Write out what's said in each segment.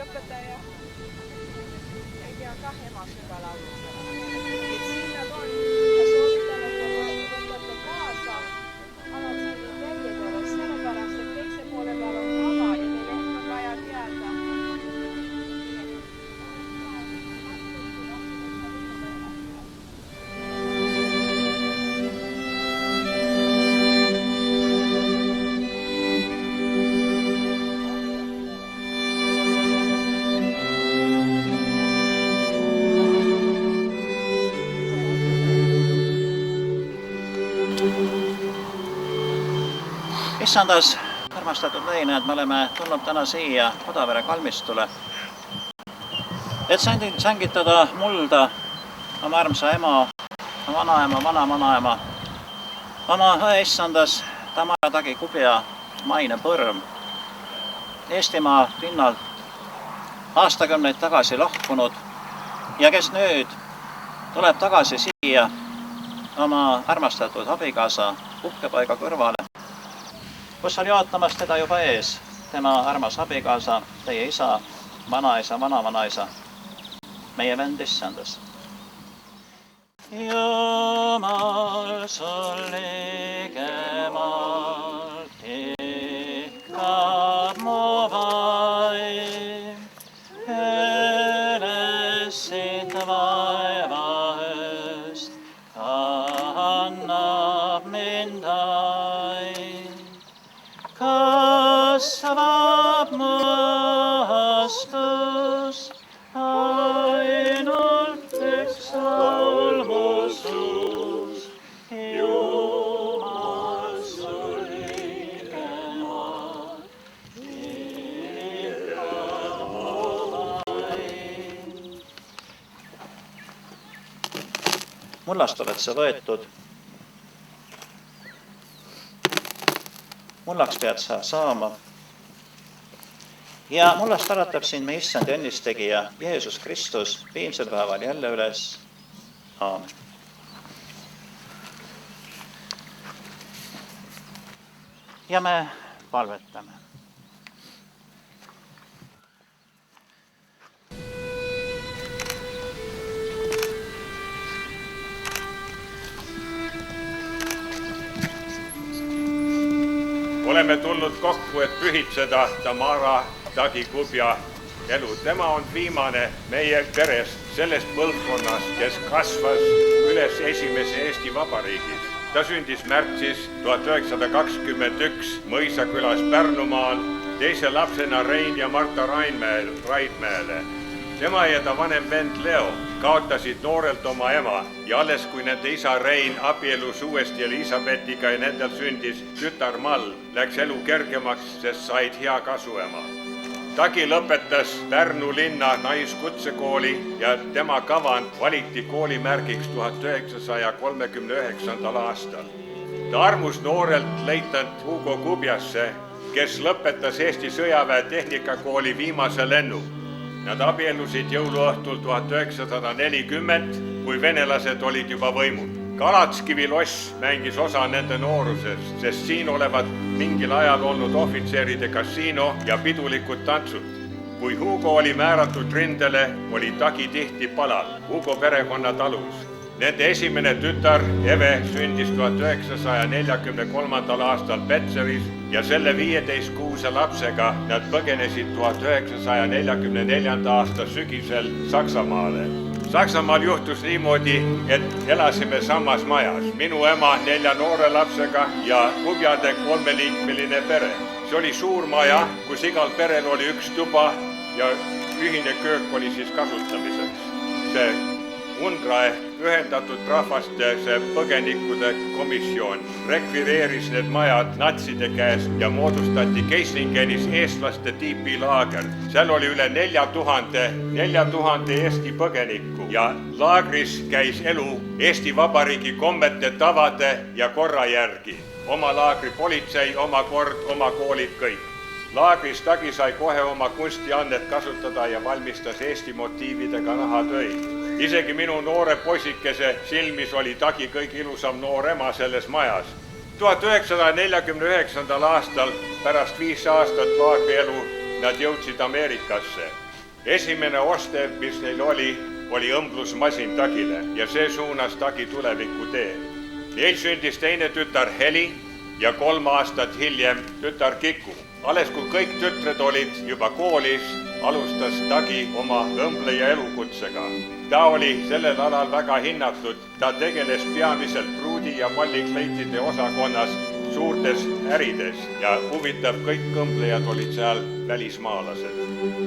õpetaja ei tea ka ema seda laulutada. Et sinna on soovitanud võtta kaasa alati veidedele, sellepärast, et teise poole peal on kava ja neil on vaja teada. Issandas, armastatud lõinajad, me oleme tulnud täna siia Kodavere kalmistule, et sängitada mulda oma armsa ema, vanaema, vanavanaema, oma õe Issandas Tamara Tagi-Kubja maine põrm, Eestimaa pinnalt aastakümneid tagasi lahkunud ja kes nüüd tuleb tagasi siia oma armastatud abikaasa puhkepaiga kõrvale, kus oli ootamas teda juba ees, tema armas abikaasa, teie isa, vanaisa, vanavanaisa, meie vend Issandas. Jumal sul ligemalt ihkab mu vaim, üles siit vaeva ööst kannab mind aim. Kasvab mu astus, ainult üks laul mu suus. Jumal sul ligemalt ihkab mu vaim. Mullast oled sa võetud, mullaks pead sa saama. Ja mullast äratab sind me Issand ja õnnistegija Jeesus Kristus viimsel päeval jälle üles. Aamen. Ja me palvetame. Oleme tulnud kokku, et pühitseda Tamara Tagi-Kubja elu. Tema on viimane meie perest, sellest põlvkonnast, kes kasvas üles esimese Eesti Vabariigis. Ta sündis märtsis 1921 Mõisakülas Pärnumaal, teise lapsena Rein ja Marta Raidmäele. Tema ja ta vanem vend Leo kaotasid noorelt oma ema ja alles kui nende isa Rein abielus uuesti Elisabethiga ja nendel sündis tütar Mall, läks elu kergemaks, sest said hea kasuema. Tagi lõpetas Pärnu linna naiskutsekooli ja tema kavand valiti koolimärgiks 1939. aastal. Ta armus noorelt leitnant Hugo Kubjasse, kes lõpetas Eesti sõjaväe tehnikakooli viimase lennu. Nad abielusid jõuluõhtul 1940, kui venelased olid juba võimul. Kalatskivi loss mängis osa nende noorusest, sest siin olevat mingil ajal olnud ohvitseride kasiino ja pidulikud tantsud. Kui Hugo oli määratud rindele, oli Tagi tihti palal Hugo perekonna talus. Nende esimene tütar Eve sündis 1943. aastal Petseris ja selle 15-kuuse lapsega nad põgenesid 1944. aasta sügisel Saksamaale. Saksamaal juhtus niimoodi, et elasime samas majas. Minu ema 4 noore lapsega ja Kubjade 3-liikmeline pere. See oli suur maja, kus igal perel oli üks tuba ja ühine köök oli siis kasutamiseks. See UNRWA ehk Ühendatud Rahvaste põgenikude komisjon rekvireeris need majad natside käest ja moodustati Keislingenis eestlaste tiipilaager. Seal oli üle 4000 Eesti põgenikku ja laagris käis elu Eesti Vabariigi kommete, tavade ja korra järgi. Oma laagri politsei, oma kord, oma koolid kõik. Laagris Tagi sai kohe oma kunstiannet kasutada ja valmistas Eesti motiividega nahatöid. Isegi minu noore poisikese silmis oli Tagi kõige ilusam noor ema selles majas. 1949. aastal pärast 5 aastat laagrielu nad jõudsid Ameerikasse. Esimene oste, mis neil oli õmblusmasin Tagile ja see suunas Tagi tuleviku tee. Neil sündis teine tütar Heli ja 3 aastat hiljem tütar Kiku. Alles kui kõik tütred olid juba koolis, alustas Tagi oma õmbleja elukutsega. Ta oli sellel alal väga hinnatud, ta tegeles peamiselt pruudi- ja pallikleitide osakonnas suurtes ärides ja huvitav, kõik õmblejad olid seal välismaalased.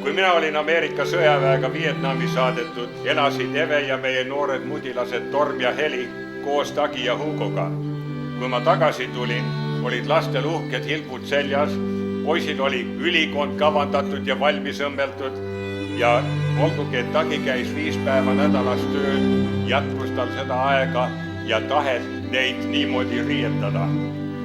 Kui mina olin Ameerika sõjaväega Vietnami saadetud, elasid Eve ja meie noored mudilased Torm ja Heli koos Tagi ja Hugoga. Kui ma tagasi tulin, olid lastel uhked hilbud seljas, poisil oli ülikond kavandatud ja valmis õmmeldud ja olgugi, et Tagi käis 5 päeva nädalas tööl, jätkus tal seda aega ja tahet neid niimoodi riietada.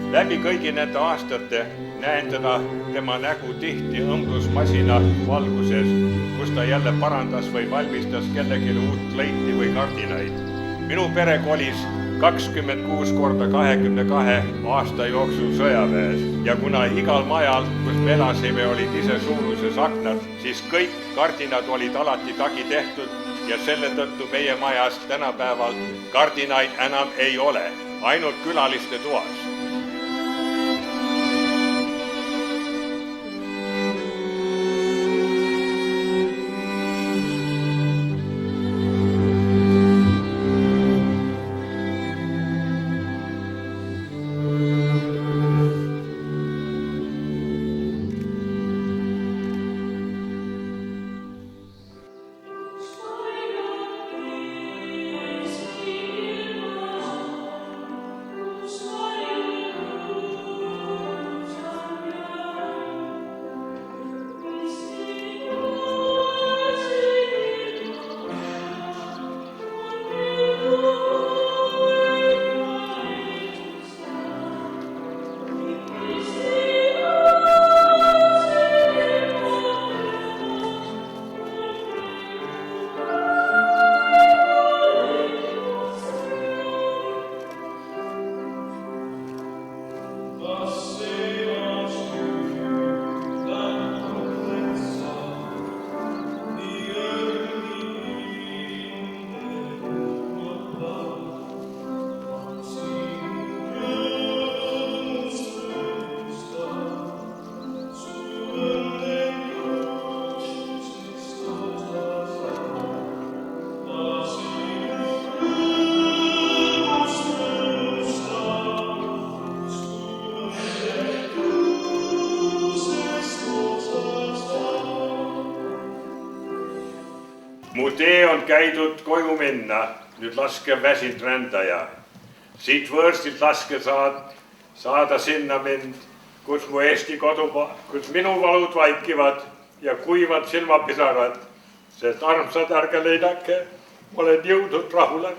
Läbi kõigi nende aastate näen tema nägu tihti õmblusmasina valguses, kus ta jälle parandas või valmistas kellelegi uut kleiti või kardinaid. Minu pere kolis 26 korda 22 aasta jooksul sõjaväes ja kuna igal majal, kus me elasime, olid ise suuruses aknad, siis kõik kardinad olid alati Tagi tehtud ja selle tõttu meie majas tänapäeval kardinaid enam ei ole, ainult külaliste toas. Mu tee on käidud koju minna, nüüd laske väsinud rändaja. Siit võõrstilt laske saada sinna mind, kus mu Eesti kodumaa, kus minu valud vaikivad ja kuivad silmapisarad, sest armsad, ärge leidake, olen jõudnud rahule.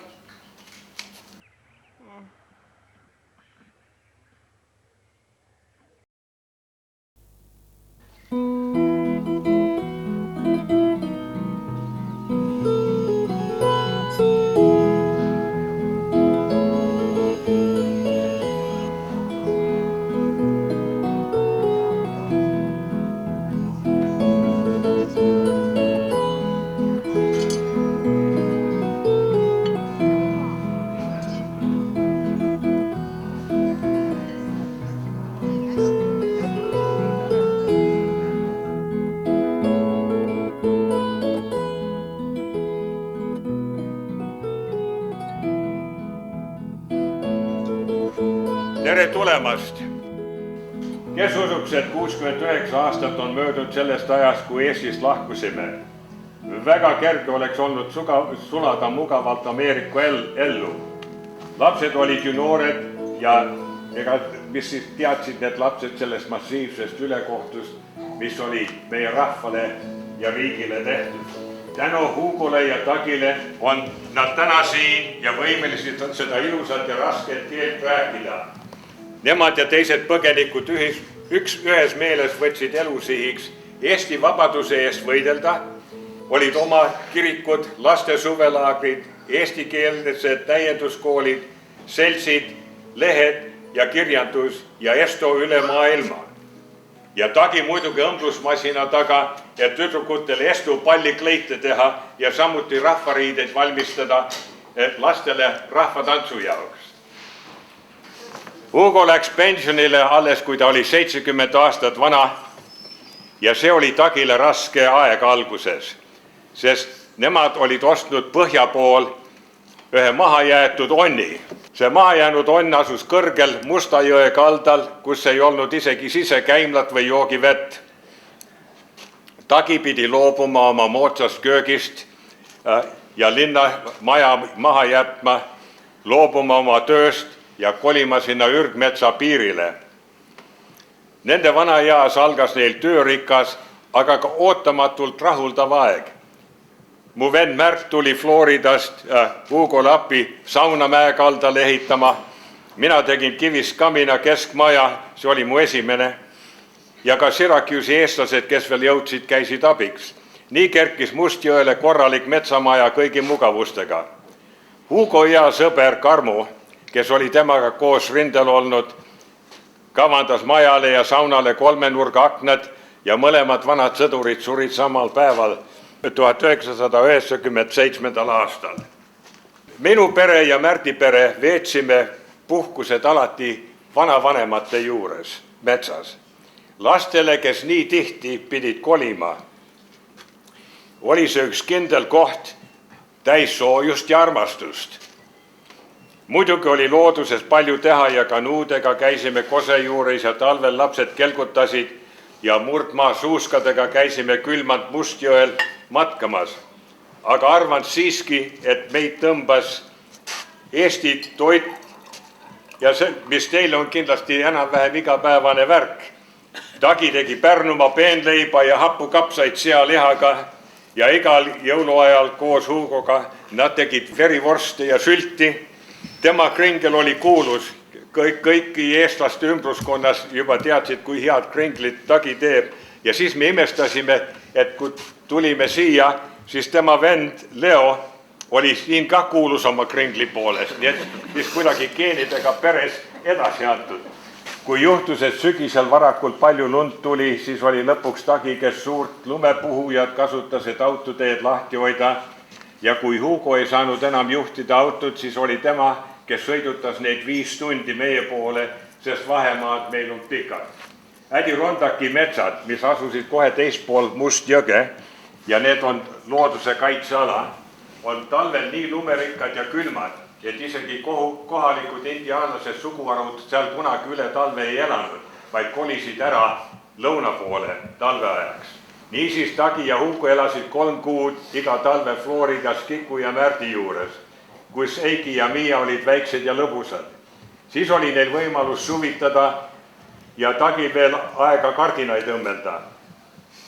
Tere tulemast! Kes usuks, et 69 aastat on möödunud sellest ajast, kui Eestist lahkusime? Väga kerge oleks olnud sulada mugavalt Ameerika ellu. Lapsed olid ju noored ja mis siis teadsid need lapsed sellest massiivsest ülekohtust, mis oli meie rahvale ja riigile tehtud. Tänu Hugole ja Tagile on nad täna siin ja võimelised seda ilusat ja rasket keelt rääkida. Nemad ja teised põgenikud ühes meeles võtsid elusihiks Eesti vabaduse eest võidelda, olid oma kirikud, laste suvelaagrid, eestikeelsed täienduskoolid, seltsid, lehed ja kirjandus ja Esto üle maailma. Ja Taki muidugi õmblusmasina taga, et tüdrukutele estupallikleite teha ja samuti rahvariideid valmistada lastele rahvatantsu jaoks. Hugo läks pensionile alles, kui ta oli 70 aastat vana ja see oli Tagile raske aeg alguses, sest nemad olid ostnud põhja pool ühe mahajäetud onni. See mahajäänud onn asus kõrgel Musta jõe kaldal, kus ei olnud isegi sisekäimlat või joogivett. Tagi pidi loobuma oma moodsast köögist ja linna maja maha jätma, loobuma oma tööst ja kolima sinna ürgmetsa piirile. Nende vanaeas algas neil töörikas, aga ka ootamatult rahuldav aeg. Mu vend Märt tuli Floridast Hugole appi sauna mäekaldal ehitama. Mina tegin kivist kamina keskmaja, see oli mu esimene. Ja ka Syracuse'i eestlased, kes veel jõudsid, käisid abiks. Nii kerkis Mustjõele korralik metsamaja kõigi mugavustega. Hugo hea sõber Karmo, kes oli temaga koos rindel olnud, kavandas majale ja saunale 3 nurga aknad ja mõlemad vanad sõdurid surid samal päeval 1997. aastal. Minu pere ja Märti pere veetsime puhkused alati vanavanemate juures metsas. Lastele, kes nii tihti pidid kolima, oli see üks kindel koht täis soojust ja armastust. Muidugi oli looduses palju teha ja kanuudega käisime kose juures ja talvel lapsed kelgutasid ja murdmaa suuskadega käisime külmalt Mustjõel matkamas. Aga arvan siiski, et meid tõmbas Eesti toit ja see, mis teil on kindlasti enam-vähem igapäevane värk. Tagi tegi Pärnumaa peenleiba ja hapukapsaid sealihaga ja igal jõuluajal koos Hugoga nad tegid verivorste ja sülti. Tema kringel oli kuulus, kõiki eestlaste ümbruskonnas juba teadsid, kui head kringlit Tagi teeb. Ja siis me imestasime, et kui tulime siia, siis tema vend Leo oli siin ka kuulus oma kringli poolest, nii et siis kuidagi geenidega peres edasi antud. Kui juhtus, et sügisel varakult palju lund tuli, siis oli lõpuks Tagi, kes suurt lumepuhujat kasutas, et autoteed lahti hoida. Ja kui Hugo ei saanud enam juhtida autot, siis oli tema, kes sõidutas neid 5 tundi meie poole, sest vahemaad meil on pikad. Ädi Rondaki metsad, mis asusid kohe teispool Mustjõge ja need on looduse kaitseala, on talvel nii lumerikkad ja külmad, et isegi kohalikud indiaanlased suguharud seal kunagi üle talve ei elanud, vaid kolisid ära lõuna poole talveajaks. Niisiis Tagi ja Hugo elasid 3 kuud iga talve Floridas Kiku ja Märdi juures, kus Eiki ja Miia olid väiksed ja lõbusad. Siis oli neil võimalus suvitada ja Tagi veel aega kardinaid õmmelda.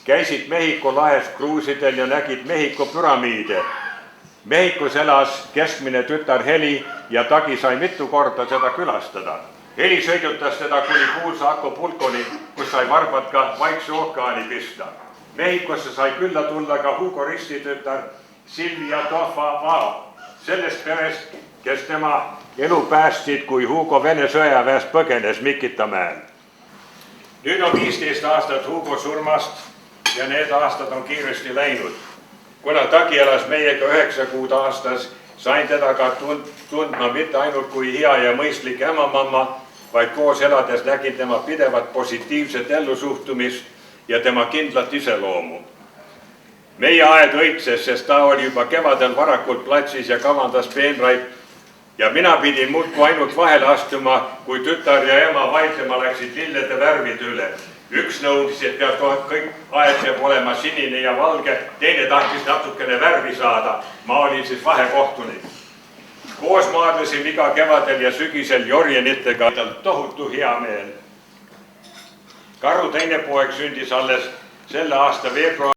Käisid Mehhiko lahes kruusidel ja nägid Mehhiko püramiide. Mehhikos elas keskmine tütar Heli ja Tagi sai mitu korda seda külastada. Heli sõidutas teda kuni kuulsa Acapulconi, kus sai varbad ka Vaikse ookeani pista. Mehhikosse sai külla tulla ka Hugo ristitütar Silvia Tofa, sellest perest, kes tema elu päästid, kui Hugo Vene sõjaväest põgenes Mikitamäel. Nüüd on 15 aastat Hugo surmast ja need aastad on kiiresti läinud. Kuna Tagi elas meiega 9 kuud aastas, sain teda ka tundma mitte ainult kui hea ja mõistlik emamamma, vaid koos elades nägin tema pidevat positiivset ellusuhtumist ja tema kindlat iseloomu. Meie aed õitses, sest ta oli juba kevadel varakult platsis ja kavandas peenraip ja mina pidin muudkui ainult vahele astuma, kui tütar ja ema vaidlema läksid lillede värvide üle. Üks nõudis, et kõik aed peab olema sinine ja valge, teine tahtis natukene värvi saada. Ma olin siis vahekohtunik. Koos maadlesin iga kevadel ja sügisel jorjenitega tohutu hea meel. Karru teine poeg sündis alles selle aasta veebruar.